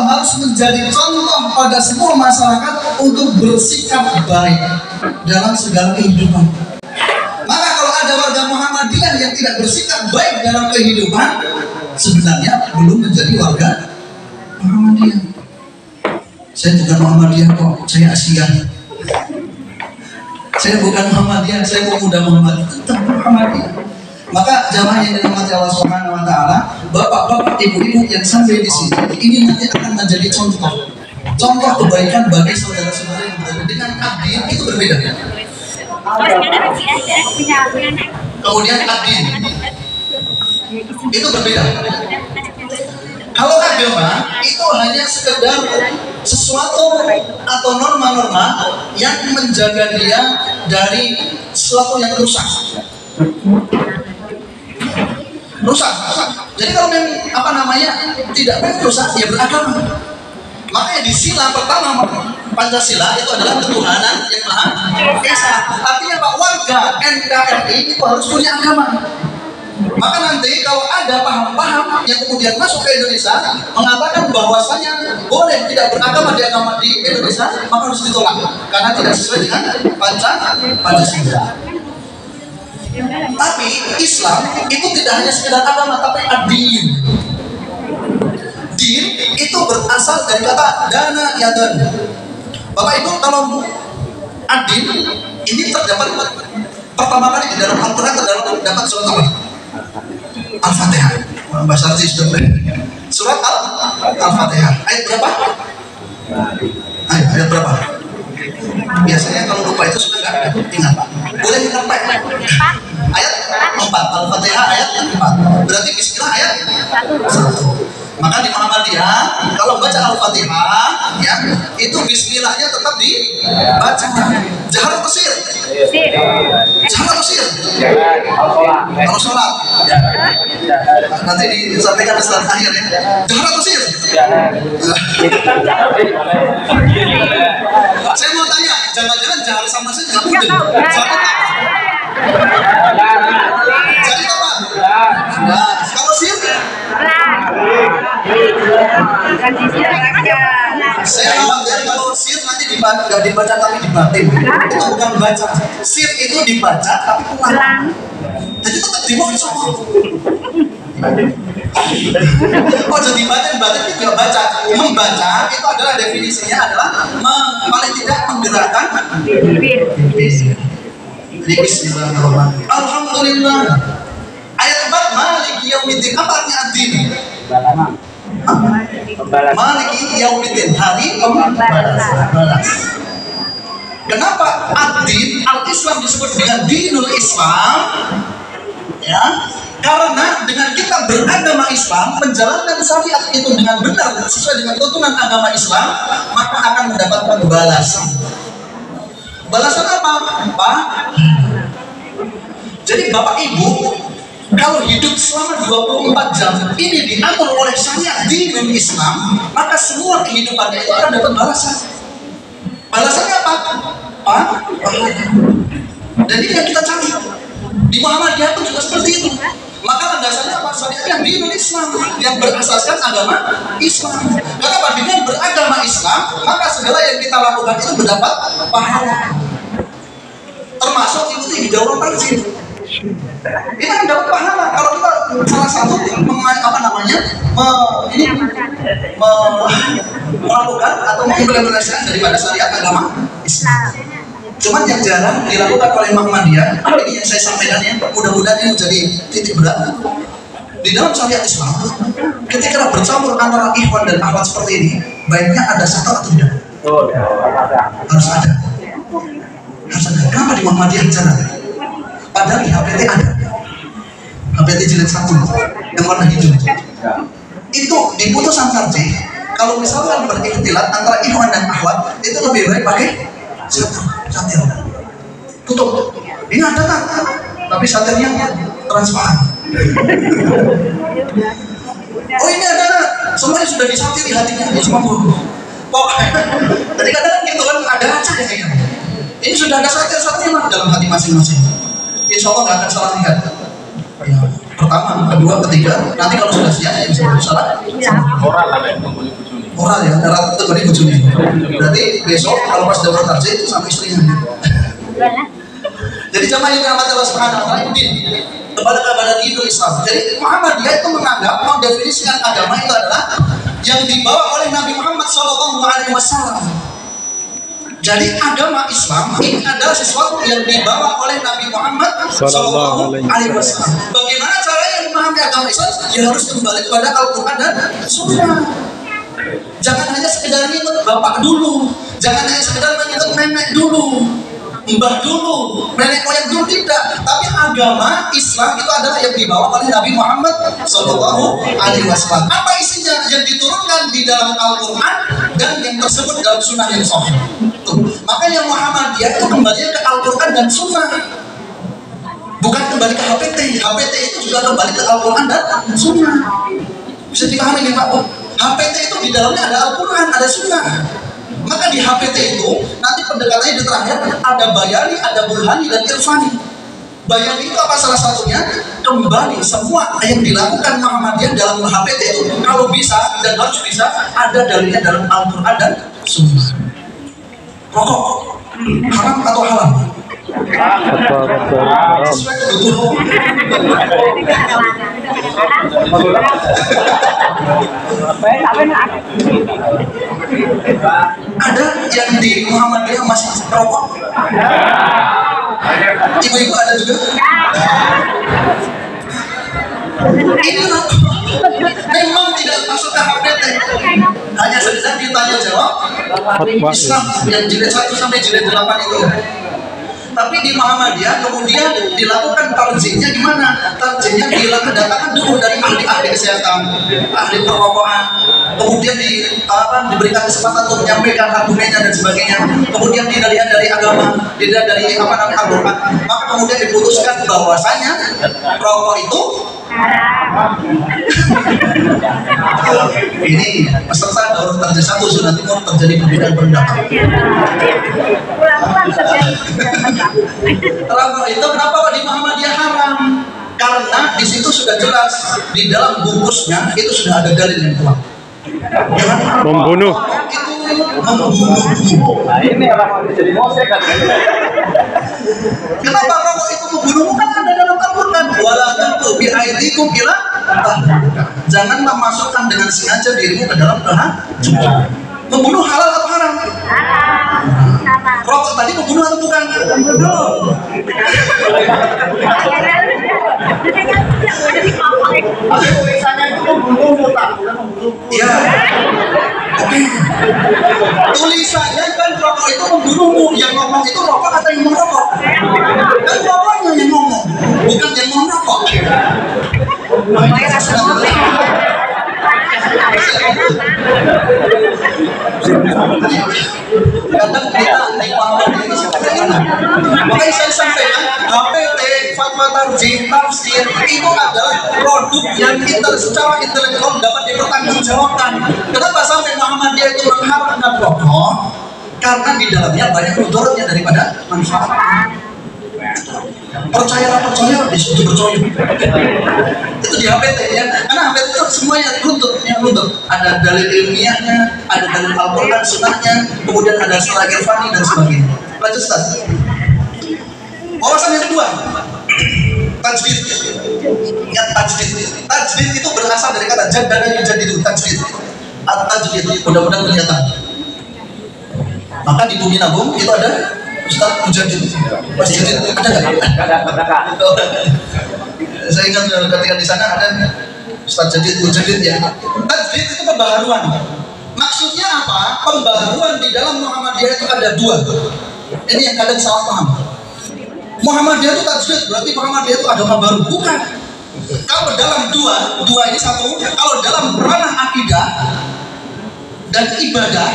harus menjadi contoh pada semua masyarakat untuk bersikap baik dalam segala kehidupan. Maka kalau ada warga Muhammadiyah yang tidak bersikap baik dalam kehidupan, sebenarnya belum menjadi warga Muhammadiyah. Saya bukan Muhammadiyah kok, saya Asia. Saya bukan Muhammadiyah, saya pemuda Muhammadiyah, tetap Muhammadiyah. Maka jamaah yang dirahmati Allah Subhanahu wa taala, bapak-bapak, ibu-ibu yang sampai di sini, ini nanti akan menjadi contoh kebaikan bagi saudara-saudara yang berada dengan adil itu berbeda. Kemudian adil itu berbeda. Kalau agama itu hanya sekedar sesuatu atau norma-norma yang menjaga dia dari sesuatu yang rusak. Jadi kalau tidak rusak, ya beragama. Makanya di sila pertama Pancasila itu adalah ketuhanan yang Maha Esa. Artinya Pak, warga NKRI itu harus punya agama. Maka nanti kalau ada paham-paham yang kemudian masuk ke Indonesia mengatakan bahwasanya boleh tidak beragama di agama di Indonesia, maka harus ditolak karena tidak sesuai dengan Pancasila. Tapi Islam itu tidak hanya sekedar agama, tapi ad-din. Din itu berasal dari kata dana yadan. Bapak Ibu, kalau ad-din ini terdapat pertama kali di dalam Al-Quran terdapat surat apa? Al-Fatihah. Bahasa Arab sudah surat Al-Fatihah. Ayat berapa? Ayat berapa? Biasanya kalau lupa itu sudah nggak ingat. Boleh dicapai. Ayat 4. Al-Fatihah ayat 4. Berarti bismillah ayat 1. Maka di Muhammadiyah kalau baca Al-Fatihah ya, itu bismillahnya tetap dibaca. Jaharat Mesir. Jaharat Mesir. Kalau sholat. Nanti disampaikan setelah akhir ya. Jaharat Mesir. Saya mau tanya, jangan-jangan jaharat sama Mesir nggak mungkin. Jadi apa? Nah, kalau sir? Saya khawatir kalau sir nanti nggak dibaca tapi dibatin. Itu bukan baca. Sir itu dibaca tapi pulang. Jadi tetap dibaca. Oh, jadi batin itu juga baca. Membaca itu adalah definisinya adalah paling tidak menggerakkan bibir. Bismillahirrahmanirrahim. Alhamdulillah. Ayat 4 Maliki Yaumiddin. Apa artinya ad-din? Maliki Yaumiddin, hari pembalas. Kenapa ad-din al-Islam disebut dengan dinul Islam? Ya, karena dengan kita beragama Islam, menjalankan syariat itu dengan benar sesuai dengan tuntunan agama Islam, maka akan mendapatkan balasan. Balasan apa? Pak? Jadi Bapak Ibu, kalau hidup selama 24 jam ini diatur oleh syariat dinul Islam, maka semua kehidupannya itu akan dapat balasan. Balasannya apa? Pak? Dan ini yang kita cari. Di Muhammadiyah pun juga seperti itu. Maka landasannya apa? Syariat yang dinul Islam, yang berasaskan agama Islam. Karena dengan beragama Islam, maka segala yang kita lakukan itu mendapat pahala. Termasuk ikuti hidayah tanzil. Kita akan dapat pahala kalau kita salah satu melakukan atau mengimplementasikan daripada syariat agama Islam. Cuman yang jarang dilakukan oleh Muhammadiyah, ini yang saya sampaikan ya, mudah-mudahan ini menjadi titik berat. Di dalam syariat Islam, ketika bercampur antara ikhwan dan akhwat seperti ini, baiknya ada satu atau tidak? Harus ada. Kenapa di Muhammadiyah jarang? Padahal di HPT ada. HPT jilid 1 yang warna hijau. Itu di putusan tarjih, kalau misalkan berikhtilat antara ikhwan dan akhwat, itu lebih baik pakai satir. Tutup. Ini ada tak? Tapi satirnya transparan. Oh, ini ada tak? Semuanya sudah disatiri hatinya. Semua pokoknya. Tadi kadang gitu kan ada aja kayaknya. Ini sudah ada satir-satirnya dalam hati masing-masing. Insya Allah nggak akan salah lihat. Ya, pertama, kedua, ketiga. Nanti kalau sudah siap ya bisa salah. Moral ya, karena itu dari bujuni. Berarti besok kalau pas dapat tarjih itu sama istrinya. Jadi jamaah yang dirahmati Allah Subhanahu wa taala ini kepada dinul Islam. Jadi Muhammadiyah itu menganggap, mendefinisikan agama itu adalah yang dibawa oleh Nabi Muhammad SAW. Jadi agama Islam ini adalah sesuatu yang dibawa oleh Nabi Muhammad SAW. Bagaimana caranya memahami agama Islam? Ya harus kembali kepada Al-Quran dan Sunnah. Jangan hanya sekedar ngikut bapak dulu, jangan hanya sekedar mengikut nenek dulu, mbah dulu, nenek moyang dulu, tidak. Tapi agama Islam itu adalah yang dibawa oleh Nabi Muhammad SAW. Apa isinya? Yang diturunkan di dalam Al-Quran dan yang tersebut dalam Sunnah yang sahih. Makanya Muhammadiyah itu kembali ke Al-Quran dan Sunnah, bukan kembali ke HPT. HPT itu juga kembali ke Al-Quran dan Sunnah. Bisa dipahami nih Pak? HPT itu di dalamnya ada Al-Quran, ada Sunnah. Maka di HPT itu nanti pendekatannya di terakhir ada bayani, ada burhani, dan irfani. Bayani itu apa salah satunya? Kembali semua yang dilakukan Muhammadiyah dalam HPT itu kalau bisa dan harus bisa ada dalilnya dalam Al-Quran dan Sunnah. Rokok haram atau halal? Ada yang di Muhammadiyah masih rokok? Ibu-ibu ada juga? Ini memang tidak masuk ke HPT, hanya sekedar ditanya jawab Islam yang jilid 1 sampai jilid 8 itu. Tapi di Muhammadiyah kemudian dilakukan tarjihnya gimana? Tarjihnya didatangkan dulu dari ahli-ahli kesehatan, ahli perrokokan, kemudian diberikan kesempatan untuk menyampaikan argumennya dan sebagainya. Kemudian dilihat dari agama, dilihat dari Al-Quran. Maka kemudian diputuskan bahwasanya rokok itu ini peserta daurah tarjih 1 Sunnah Timur terjadi perbedaan pendapat. Rokok itu kenapa di Muhammadiyah haram? Karena di situ sudah jelas di dalam bungkusnya itu sudah ada dalil yang kuat. Membunuh. Nah ini orang jadi mosek kan. Kenapa rokok itu membunuh? Kan ada dalam Al-Quran. Wala taqu bi aidikum ila. Jangan memasukkan dengan sengaja dirimu ke dalam kehancuran. Membunuh halal atau haram? Rokok tadi membunuh atau bukan? Membunuh. Tulisannya itu membunuh mutlak, bukan membunuh. Iya. Oke. Tulisannya kan rokok itu membunuhmu. Yang ngomong itu rokok atau yang merokok? Kan rokoknya yang ngomong, bukan yang mau merokok. Kadang kita naik paham ini seperti ini. Makanya saya sampaikan HPT, fatwa tarjih, tafsir itu adalah produk yang secara intelektual dapat dipertanggungjawabkan. Kenapa sampai Muhammadiyah itu mengharapkan rokok? Karena di dalamnya banyak mudaratnya daripada manfaat. Percaya disuruh percaya. Itu di HPT ya, karena HPT itu semuanya runtut. Ada dalil ilmiahnya, ada dalil Al-Quran, Sunnahnya, kemudian ada setelah irfani dan sebagainya. Lanjut Ustaz. Wawasan yang kedua, tajdid. Ingat tajdid. Tajdid itu berasal dari kata jaddada yujaddidu, tajdid. At-tajdid, mudah-mudahan kelihatan. Maka di Bumi Nabung itu ada Ustaz Mujaddid. Masjid ada nggak? Saya ingat ketika di sana ada Ustaz Jadid, Mujaddid ya. Tajdid itu pembaharuan. Maksudnya apa? Pembaharuan di dalam Muhammadiyah itu ada dua. Ini yang kadang salah paham. Muhammadiyah itu tajdid berarti Muhammadiyah itu agama baru, bukan. Kalau dalam dua ini satu. Kalau dalam ranah akidah dan ibadah,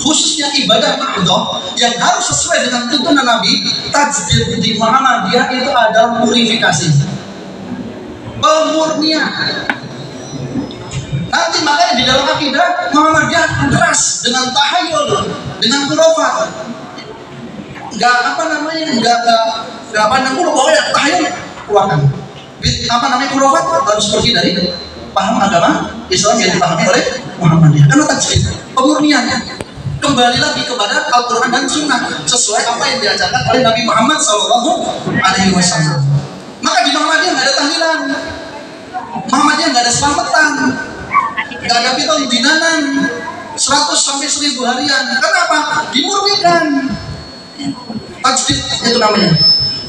khususnya ibadah ma'udhah yang harus sesuai dengan tuntunan Nabi, tajdid di Muhammadiyah itu adalah purifikasi, pemurnian. Nanti makanya di dalam akidah Muhammadiyah keras dengan tahayul, dengan khurafat. Enggak pokoknya tahayul keluarkan. Khurafat harus pergi dari paham agama Islam yang dipahami oleh Muhammadiyah. Karena tajdid kemurnian. Kembali lagi kepada Al-Quran dan Sunnah sesuai apa yang diajarkan oleh Nabi Muhammad SAW. Maka di Muhammadiyah nggak ada tahlilan, Muhammadiyah nggak ada selamatan, nggak ada piton dinanan 100 sampai 1000 harian. Kenapa? Dimurnikan. Tajdid itu namanya.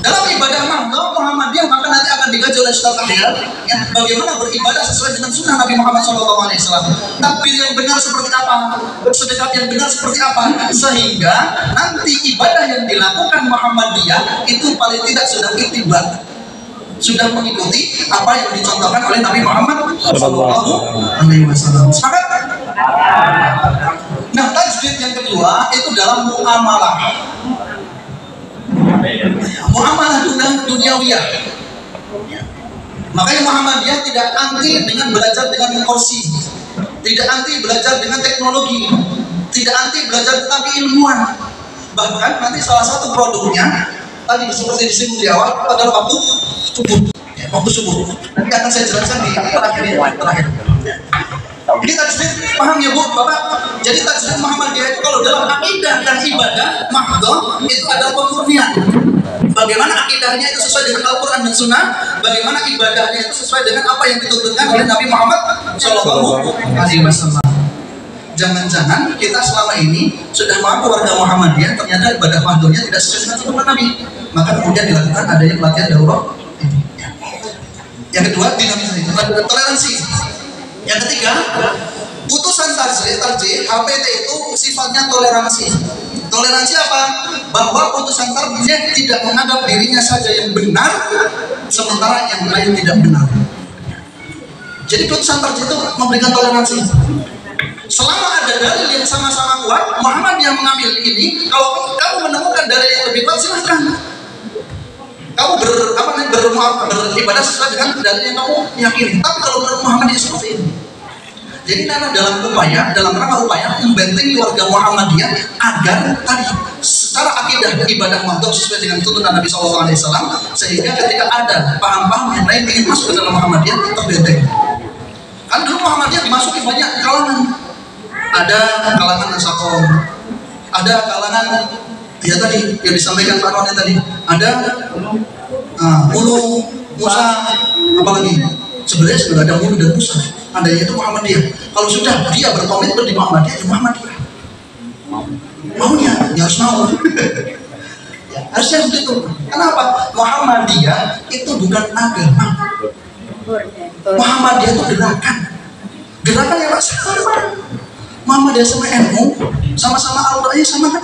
Dalam ibadah Muhammadiyah maka nanti akan digaji oleh Ustaz Ahyar ya, bagaimana beribadah sesuai dengan sunnah Nabi Muhammad SAW. Takbir yang benar seperti apa, sedekah yang benar seperti apa, sehingga nanti ibadah yang dilakukan Muhammadiyah itu paling tidak sudah ittiba, sudah mengikuti apa yang dicontohkan oleh Nabi Muhammad SAW. Sepakat? Nah, tajdid yang kedua itu dalam muamalah. Muamalah duniawiyah. Makanya Muhammadiyah tidak anti dengan belajar dengan kursi, tidak anti belajar dengan teknologi, tidak anti belajar tentang keilmuan. Bahkan nanti salah satu produknya tadi seperti disinggung di awal adalah waktu subuh. Nanti akan saya jelaskan di terakhir. Ini tajdid, paham ya Bu, Bapak? Jadi tajdid Muhammadiyah itu kalau dalam akidah dan ibadah mahdhah itu adalah pemurnian. Bagaimana akidahnya itu sesuai dengan Al-Quran dan Sunnah, bagaimana ibadahnya itu sesuai dengan apa yang dituntutkan oleh Nabi Muhammad SAW. Jangan-jangan kita selama ini sudah mengaku warga Muhammadiyah, ternyata ibadah mahdhahnya tidak sesuai dengan tuntunan Nabi. Maka kemudian dilakukan adanya pelatihan daurah. Yang kedua, dinamisasi, toleransi. Yang ketiga, putusan tarjih HPT itu sifatnya toleransi. Toleransi apa? Bahwa putusan tarjih tidak menganggap dirinya saja yang benar, sementara yang lain tidak benar. Jadi putusan tarjih itu memberikan toleransi. Selama ada dalil yang sama-sama kuat, Muhammadiyah mengambil ini. Kalau kamu menemukan dalil yang lebih kuat, silahkan. Kamu beribadah sesuai dengan dalil yang kamu yakini. Tapi kalau menurut Muhammadiyah seperti ini. Jadi dalam rangka upaya membentengi warga Muhammadiyah agar tadi secara akidah ibadah mahdhah sesuai dengan tuntunan Nabi SAW, sehingga ketika ada paham-paham yang lain ingin masuk ke dalam Muhammadiyah terbenteng. Kan dulu Muhammadiyah dimasuki banyak kalangan. Ada kalangan Nasakom, ada kalangan ya tadi yang disampaikan Pak Ron tadi, ada Mulu, Musa, apalagi sebenarnya sudah ada Mulu dan Musa, adanya itu Muhammadiyah. Kalau sudah dia berkomitmen di Muhammadiyah, ya Muhammadiyah. Maunya, ya harus mau. Ya, harusnya begitu. Kenapa? Muhammadiyah itu bukan agama. Muhammadiyah itu gerakan. Gerakan yang sama. Muhammadiyah sama NU, sama-sama Al-Qur'annya sama kan?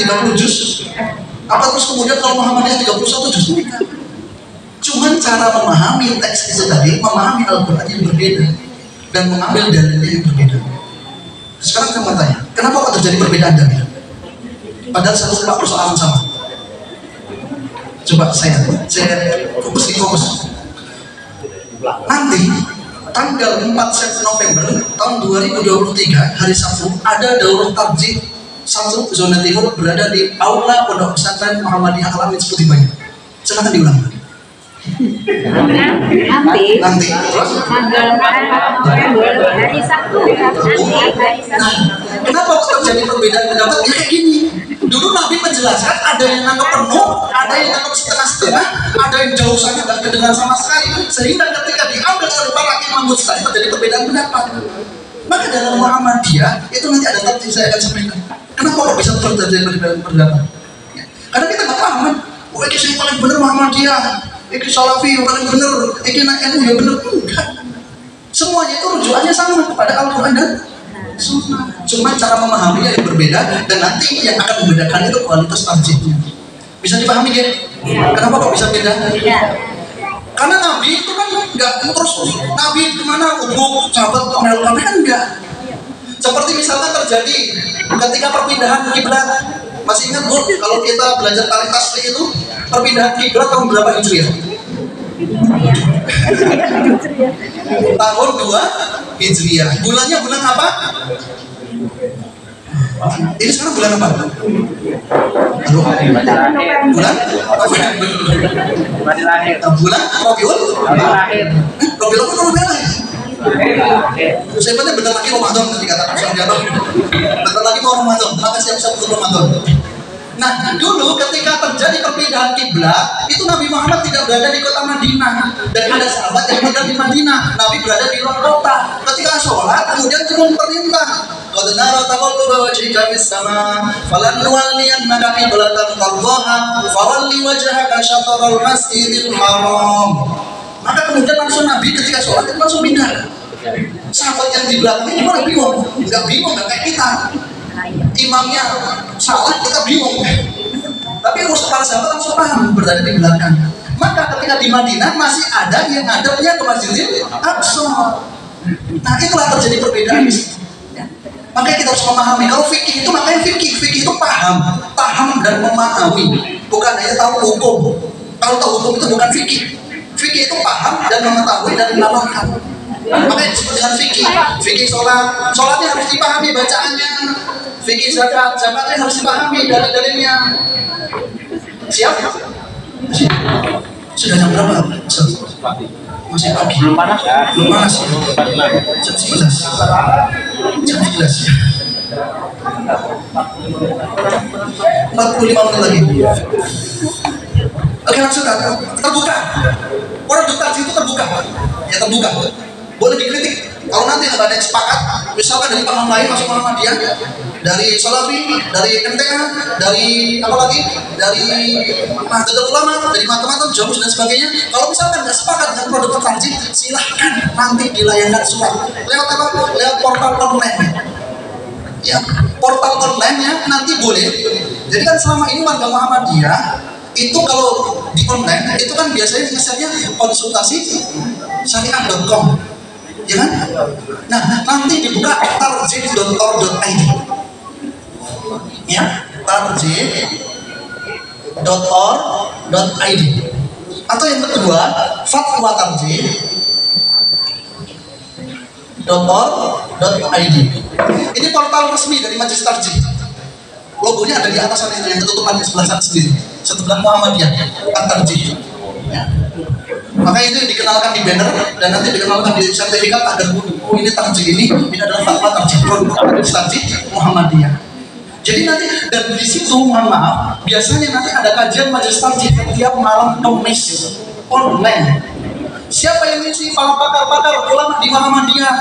30 juz. Apa terus kemudian kalau Muhammadiyah 31 juz? Cuman cara memahami teks itu tadi, memahami Al-Quran yang berbeda dan mengambil dalilnya yang berbeda. Sekarang saya mau tanya, kenapa kok terjadi perbedaan dalil? Padahal satu persoalan sama. Coba saya fokus. Nanti tanggal 4 November tahun 2023 hari Sabtu ada daurah tarjih Sabtu zona timur berada di aula Pondok Pesantren Muhammadiyah Al-Amin Seperti Banyak. Silakan diulang. Nanti hari Sabtu. Kenapa terjadi perbedaan pendapat? Ya kayak gini. Dulu Nabi menjelaskan ada yang nangkep penuh, ada yang nangkep setengah-setengah, ada yang jauh saja nggak kedengar sama sekali. Sehingga ketika diambil oleh para imam mujtahid terjadi perbedaan pendapat. Maka dalam Muhammadiyah itu nanti ada tartib saya akan sampaikan. Kenapa kok bisa terjadi perbedaan pendapat? Karena kita nggak paham kan. Oh, ini yang paling benar Muhammadiyah. Iki Salafi yang paling benar, iki NU yang benar. Enggak. Semuanya itu rujukannya sama kepada Al-Quran dan Sunnah. Cuma cara memahaminya yang berbeda dan nanti yang akan membedakan itu kualitas tarjihnya. Bisa dipahami ya? Kenapa kok bisa beda? Karena Nabi itu kan enggak terus Nabi kemana ubuk sahabat Nabi kan enggak. Seperti misalnya terjadi ketika perpindahan kiblat. Masih ingat Bu, kalau kita belajar tarik tasbih itu perpindahan kiblat tahun berapa Hijriah? Tahun 2 Hijriah. Bulannya bulan apa? Ini sekarang bulan apa? Halo? Bulan? Bulan Rabiul? Rabiul apa Rabiul? Saya penting bentar lagi Ramadan nanti katakan sama dia. Bentar lagi mau Ramadan, maka siap-siap untuk Ramadan. Nah, dulu ketika terjadi perpindahan kiblat, itu Nabi Muhammad tidak berada di kota Madinah dan ada sahabat yang berada di Madinah. Nabi berada di luar kota. Ketika sholat, kemudian turun perintah. Qad nara taqalluba wajhika fis sama, falan nuwalliyannaka qiblatan tardaha, fawalli wajhaka syatral masjidil haram. Maka kemudian langsung Nabi ketika sholat itu langsung pindah. Sahabat yang di belakangnya gimana? Bingung? Enggak bingung, enggak kayak kita. Imamnya salah, kita bingung. Tapi para sahabat langsung paham berada di belakang. Maka ketika di Madinah masih ada yang ngadepnya ke Masjidil Aqsa. Nah, itulah terjadi perbedaan di situ. Makanya kita harus memahami. Kalau fikih itu makanya fikih itu paham dan memahami, bukan hanya tahu hukum. Kalau tahu hukum itu bukan fikih. Fikih itu paham dan mengetahui dan mengamalkan. Makanya disebut dengan fikih. Fikih sholatnya harus dipahami bacaannya. Fikih zakatnya harus dipahami dalil-dalilnya. Siap? Sudah jam berapa? Masih pagi. Belum panas? Belum panas. Jam 11. Jam 11 ya. 45 menit lagi. Oke, langsung terbuka. Orang daftar itu terbuka. Ya terbuka. Boleh dikritik. Kalau nanti ada yang sepakat, misalkan dari paham lain masuk Muhammadiyah, dari Salafi, dari MTA, dari apa lagi, dari Nahdlatul Ulama, dari macam-macam Jamus dan sebagainya. Kalau misalkan nggak sepakat dengan produk tarjih, silahkan nanti dilayangkan surat. Lewat apa? Lewat portal online. Ya, portal online-nya nanti boleh. Jadi kan selama ini warga Muhammadiyah itu kalau di online itu kan biasanya misalnya konsultasi syariah.com. Ya kan? Nah, nanti dibuka tarjih.org.id. Ya, tarjih.org.id. Atau yang kedua, fatwa tarjih.org.id. Ini portal resmi dari Majelis Tarjih. Logonya ada di atas sana itu yang ketutupan di sebelah sana sendiri. Sebelah Muhammadiyah, Tarjih. Ya. Maka itu dikenalkan di banner dan nanti dikenalkan di sertifikat agar ini tarjih ini adalah fatwa tarjih Muhammadiyah. Jadi nanti dan di situ mohon maaf biasanya nanti ada kajian majelis tarjih setiap malam Kamis online. Siapa yang ngisi? Para pakar-pakar ulama di Muhammadiyah.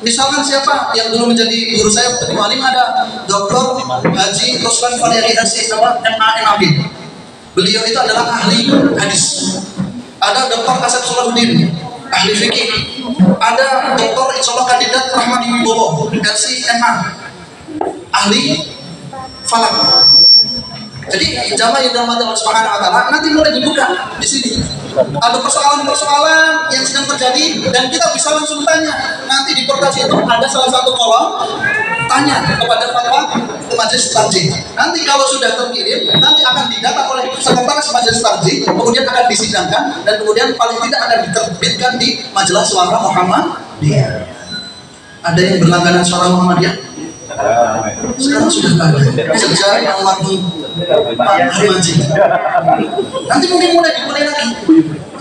Misalkan siapa yang dulu menjadi guru saya di Malim ada Dr. Haji Ruslan Faliari MAMAB. Beliau itu adalah ahli hadis. Ada Dr. Asep Sulahuddin, ahli fikih. Ada Dr. Insyaallah kandidat Rahmadi Wibowo, RCMA, ahli falak. Jadi jamaah yang dirahmati Allah Subhanahu wa taala nanti mulai dibuka di sini. Ada persoalan-persoalan yang sedang terjadi dan kita bisa langsung tanya. Nanti di portal itu ada salah satu kolom tanya kepada fatwa majelis tarjih. Nanti kalau sudah terkirim, nanti akan didata oleh sekretaris majelis tarjih, kemudian akan disidangkan dan kemudian paling tidak akan diterbitkan di majalah Suara Muhammadiyah. Ada yang berlangganan Suara Muhammadiyah? Sekarang sudah ada. Sejak yang waktu Pak Haji. Nanti mungkin dimulai lagi.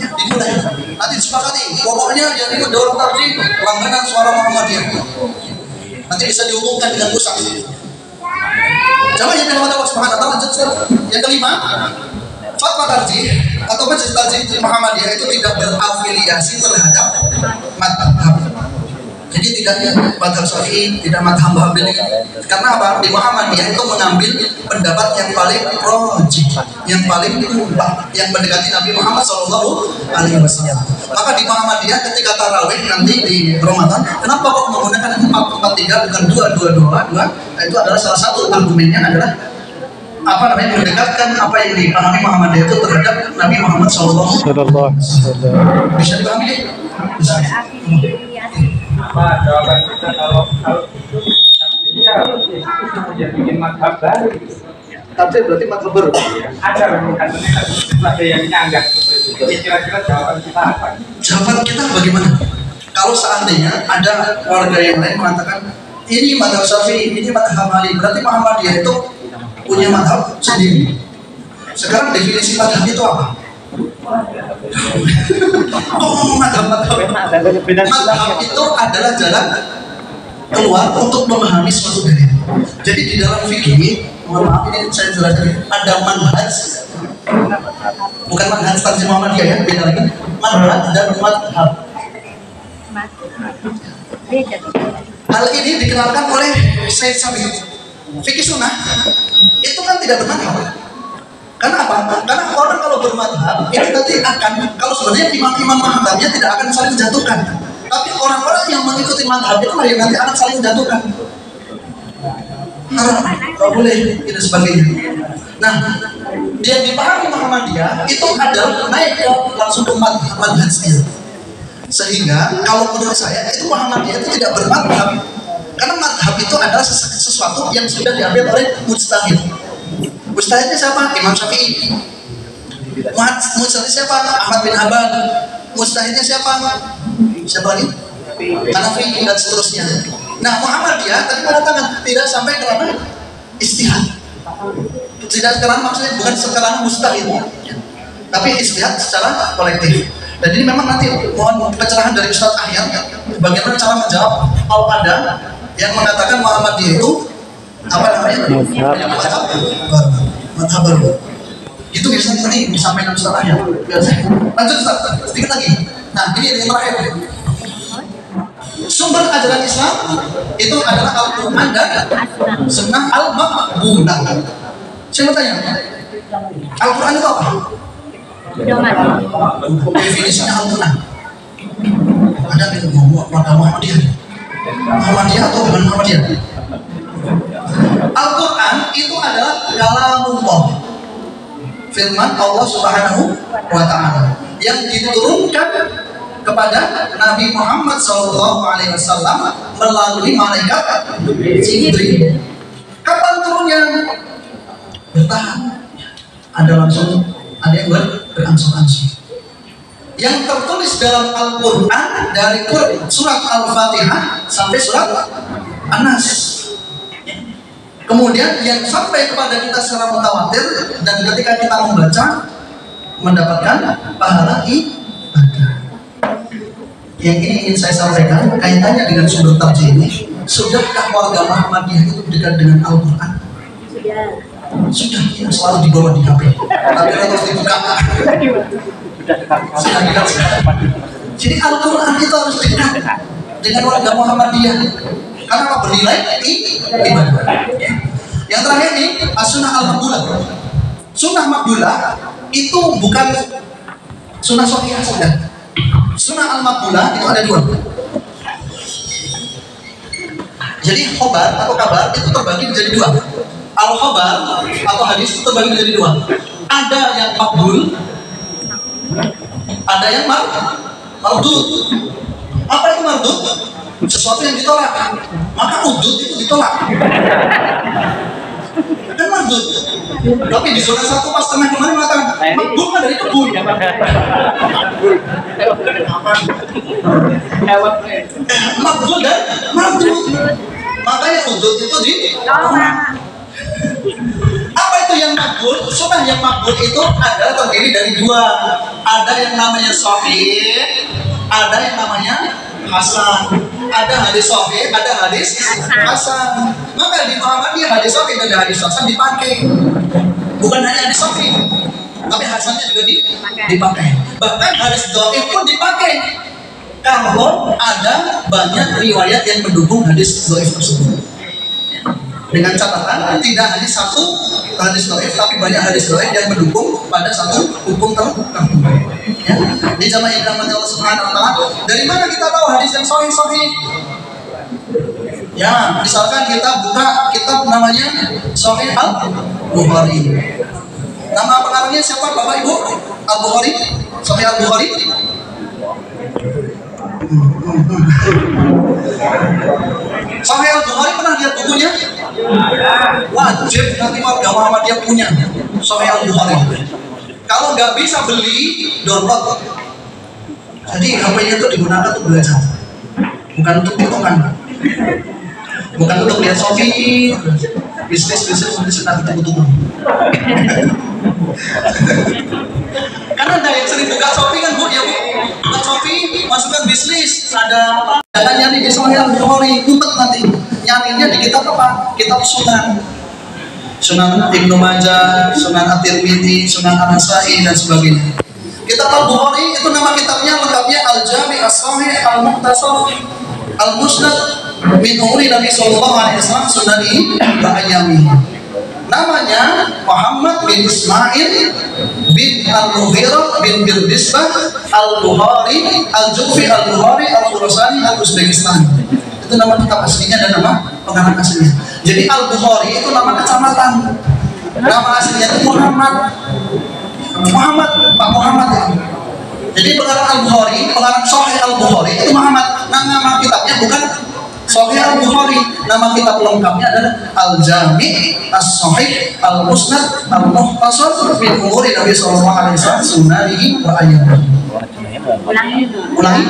Ya, dimulai. Nanti disepakati. Pokoknya yang ikut daurah tarjih langganan Suara Muhammadiyah. Nanti bisa diumumkan dengan pusat. Jamaah yang dirahmati Allah Subhanahu wa taala. Yang kelima, fatwa tarjih atau majelis tarjih Muhammadiyah itu tidak berafiliasi terhadap madhab. Jadi tidak madhab Syafi'i, tidak madhab Hambali. Karena apa? Di Muhammadiyah itu mengambil pendapat yang paling rajih, yang paling kuat, yang mendekati Nabi Muhammad SAW. Maka di Muhammadiyah ketika tarawih nanti di Ramadan, kenapa kok menggunakan 4-4-3 bukan 2-2-2? Nah, itu adalah salah satu argumennya adalah mendekatkan apa yang dipahami Muhammadiyah itu terhadap Nabi Muhammad SAW. Bisa dipahami deh? Bisa. Apa jawaban kita kalau iya yang bikin madhab baru? Tarjih berarti madhab baru. Ada memang ada yang nyanggah. Kira-kira jawaban kita apa? Jawaban kita bagaimana? Kalau seandainya ada warga yang lain mengatakan ini madhab Syafi'i, ini madhab Hambali, berarti Muhammadiyah itu punya madhab sendiri. Sekarang definisi madhab itu apa? Kok ngomong madhab itu adalah jalan keluar untuk memahami suatu dalil. Jadi di dalam fikih, mohon maaf ini saya jelaskan, ada manhaj, bukan manhaj Tarjih Muhammadiyah ya, beda lagi. Manhaj dan madhab. Hal ini dikenalkan oleh Syekh Sabiq. Fikih sunnah itu kan tidak bermadhab. Karena apa? Karena orang kalau bermadhab itu nanti akan, kalau sebenarnya imam-imam madhabnya tidak akan saling menjatuhkan. Tapi orang-orang yang mengikuti madhab itu lah yang nanti akan saling menjatuhkan. Kalau boleh itu sebagainya. Nah, dia dipahami Muhammadiyah itu adalah naik ke langsung ke madhabnya. Sehingga kalau menurut saya itu Muhammadiyah itu tidak bermadhab. Karena madhab itu adalah sesuatu yang sudah diambil oleh mujtahid. Mujtahidnya siapa? Imam Syafi'i. Mujtahidnya siapa? Ahmad bin Hanbal. Mujtahidnya siapa? Siapa lagi? Hanafi dan seterusnya. Nah, Muhammadiyah tadi mengatakan tidak sampai kerana istihad. Tidak kerana maksudnya bukan sekarang mustahid, tapi istihad secara kolektif. Dan ini memang nanti mohon pencerahan dari Ustaz Ahyar bagaimana cara menjawab kalau ada yang mengatakan Muhammadiyah itu apa namanya? Madhab baru. Itu biasanya tadi disampaikan Ustaz Ahyar. Lanjut Ustaz, sedikit lagi. Nah, ini yang terakhir. Sumber ajaran Islam itu adalah Al-Quran dan Sunnah Al-Maqbulah. Saya mau tanya, Al-Quran itu apa? Definisinya Al-Quran. Ada yang ngomong pada Muhammadiyah. Muhammadiyah atau bukan Muhammadiyah? Al-Quran itu adalah kalamullah, firman Allah Subhanahu wa Ta'ala yang diturunkan kepada Nabi Muhammad SAW melalui malaikat Jibril. Kapan turunnya? Bertahan. Ada langsung, ada yang berangsur-angsur. Yang tertulis dalam Al-Quran dari surat Al-Fatihah sampai surat An-Nas. Kemudian yang sampai kepada kita secara mutawatir dan ketika kita membaca mendapatkan pahala ibadah. Yang ini ingin saya sampaikan kaitannya dengan sumber tarjih ini. Sudahkah warga Muhammadiyah itu dekat dengan Al-Quran? Sudah, ya, selalu dibawa di HP. Tapi harus dibuka. Jadi Al-Quran itu harus dekat dengan warga Muhammadiyah. Karena apa? Bernilai ibadah. Yang terakhir ini As-Sunnah Al-Maqbulah. Sunnah Maqbulah itu bukan sunnah sahihah saja. Sunnah Al-Maqbulah itu ada dua. Jadi khobar atau kabar itu terbagi menjadi dua. Al-khobar atau hadis itu terbagi menjadi dua. Ada yang maqbul, ada yang mardud. Apa itu mardud? Sesuatu yang ditolak. Maka udud itu ditolak. Kan mardud. Tapi di zona satu pas tengah kemarin mengatakan maqbul kan dari kebun. Maqbul dan mardud. Makanya udud itu ditolak. Apa itu yang maqbul? Sunnah yang maqbul itu adalah terdiri dari dua. Ada yang namanya sahih, ada yang namanya hasan. Ada hadis sahih, ada hadis hasan. Maka di Muhammadiyah hadis sahih dan hadis hasan dipakai. Bukan hanya hadis sahih, tapi hasannya juga dipakai. Bahkan hadis dhaif pun dipakai. Kalau ada banyak riwayat yang mendukung hadis dhaif tersebut. Dengan catatan tidak hanya satu hadis dhaif, tapi banyak hadis dhaif yang mendukung pada satu hukum tertentu. Ya. Di zaman yang dirahmati Allah Subhanahu wa Ta'ala, dari mana kita tahu hadis yang sahih? Ya, misalkan kita buka kitab namanya Sahih Al-Bukhari. Nama pengarangnya siapa Bapak Ibu? Al-Bukhari? Sahih Al-Bukhari? Sahih Al-Bukhari pernah lihat bukunya? Wajib nanti warga Muhammadiyah punya Sahih Al-Bukhari. Kalau nggak bisa beli, download. Jadi HP-nya itu digunakan untuk belajar, bukan untuk potongan, bukan untuk lihat Sofi, bisnis nanti tunggu. Karena ada yang sering buka Shopee kan Bu, ya Bu. Buka Shopee, masukkan bisnis, ada apa? Jangan nyari di Sahih Al-Bukhari, umpet nanti. Nyarinya di kitab apa? Kitab Sunan. Sunan Ibnu Majah, Sunan At-Tirmidzi, Sunan An-Nasa'i dan sebagainya. Kitab Al-Bukhari itu nama kitabnya lengkapnya Al-Jami' As-Sahih Al-Mukhtasar Al-Musnad min Umuri Nabi sallallahu alaihi wasallam Sunani wa Ayyamihi. Namanya Muhammad bin Ismail bin Al-Mughirah bin Birbisbah Al-Bukhari Al-Jufi Al-Bukhari Al-Khurasani Al-Uzbekistan. Itu nama kitab aslinya dan nama pengarang aslinya. Jadi Al-Bukhari itu nama kecamatan. Nama aslinya itu Muhammad, Pak Muhammad ya. Jadi pengarang Al-Bukhari, pengarang Sahih Al-Bukhari itu Muhammad. Nama kitabnya bukan Sahih Al-Bukhari, nama kitab lengkapnya adalah Al-Jami' As-Sahih Al-Musnad Al-Mukhtasar min Umuri Nabi sallallahu alaihi wasallam Sunanihi wa Ayyamihi. Ulangi.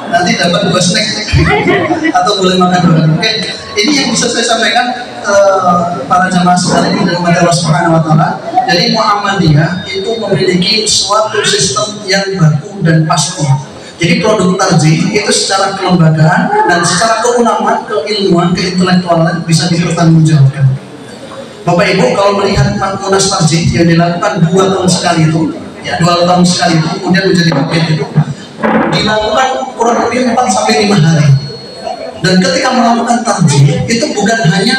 Nanti dapat 2 snack atau boleh makan dulu. Oke, ini yang bisa saya sampaikan para jamaah sekalian dari Allah Subhanahu wa taala. Jadi Muhammadiyah itu memiliki suatu sistem yang baku dan pasti. Jadi produk tarjih itu secara kelembagaan dan secara keulamaan, keilmuan, keintelektualan bisa dipertanggungjawabkan. Bapak Ibu kalau melihat munas tarjih yang dilakukan 2 tahun sekali itu, ya 2 tahun sekali itu, kemudian menjadi paket itu, dilakukan kurang lebih 4 sampai 5 hari. Dan ketika melakukan tarjih itu bukan hanya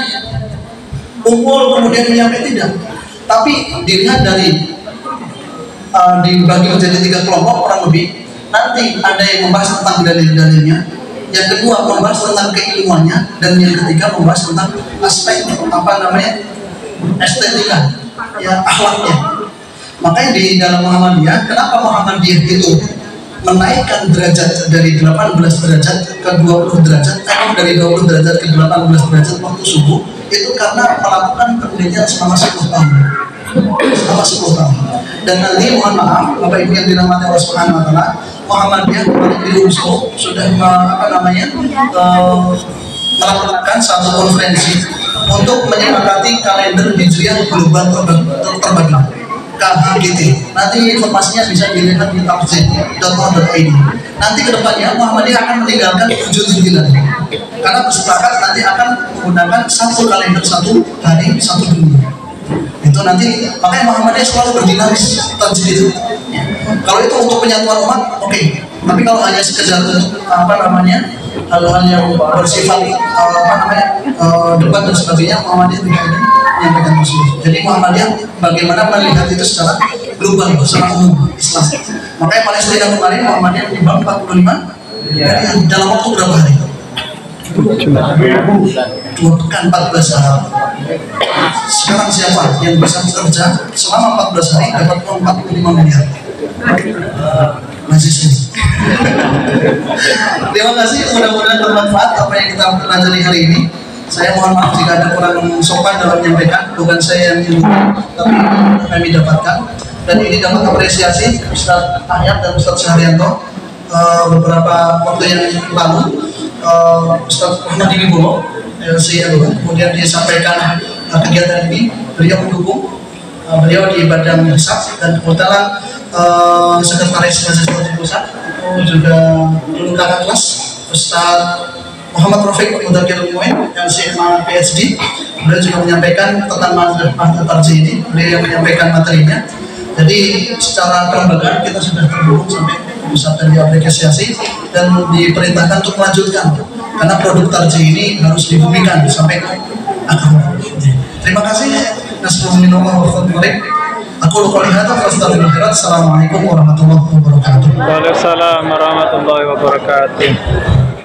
kumpul kemudian menyampaikan, tidak, tapi dilihat dari dibagi menjadi 3 kelompok kurang lebih. Nanti ada yang membahas tentang dalil-dalilnya, yang kedua membahas tentang keilmuannya, dan yang ketiga membahas tentang aspek estetika, ya akhlaknya. Makanya di dalam Muhammadiyah, kenapa Muhammadiyah itu menaikkan derajat dari 18 derajat ke 20 derajat, dari 20 derajat ke 18 derajat waktu subuh, itu karena melakukan penelitian selama 10 tahun. Selama 10 tahun. Dan nanti mohon maaf Bapak Ibu yang dirahmati Allah Subhanahu wa taala, Muhammadiyah kemarin di Lumso sudah melakukan satu konferensi untuk menyepakati kalender Hijriah global terbagi KHGT. Nanti informasinya bisa dilihat di tafsir.org.id. Nanti kedepannya Muhammadiyah akan meninggalkan 7 bulan karena bersepakat nanti akan menggunakan satu kalender, 1 hari, 1 dunia. Itu nanti makanya Muhammadiyah selalu berdinamis tarjih itu. Kalau itu untuk penyatuan umat, oke. Tapi kalau hanya sekedar untuk hal-hal yang bersifat debat dan sebagainya, Muhammadiyah tidak ada menyampaikan tersebut. Jadi Muhammadiyah bagaimana melihat itu secara global, secara umum Islam. Makanya Palestina kemarin Muhammadiyah menyumbang 45 dalam waktu berapa hari? 2 pekan, 14 hari. Sekarang siapa yang bisa bekerja selama 14 hari dapat uang 45 miliar? Masih sih. Terima kasih, mudah-mudahan bermanfaat apa yang kita pelajari hari ini. Saya mohon maaf jika ada kurang sopan dalam menyampaikan, bukan saya yang ilmu, tapi kami dapatkan. Dan ini dapat apresiasi Ustaz Ahyar dan Ustaz Syahrianto beberapa waktu yang lalu. Ustaz Muhammad Wibowo kemudian dia sampaikan kegiatan ini, beliau mendukung, beliau di Badan Hisab dan kebetulan Sekretaris Mahasiswa Pusat juga dulu kakak kelas Ustaz Muhammad Rafiq Mudakir Muin yang SMA PhD, beliau juga menyampaikan tentang masalah tarjih ini, beliau yang menyampaikan materinya. Jadi secara kelembagaan kita sudah terhubung sampai pusat dan diapresiasi dan diperintahkan untuk melanjutkan karena produk tarjih ini harus dibumikan sampai ke akar. Terima kasih. Aku lupa lihat. Assalamualaikum warahmatullahi wabarakatuh. Waalaikumsalam warahmatullahi wabarakatuh.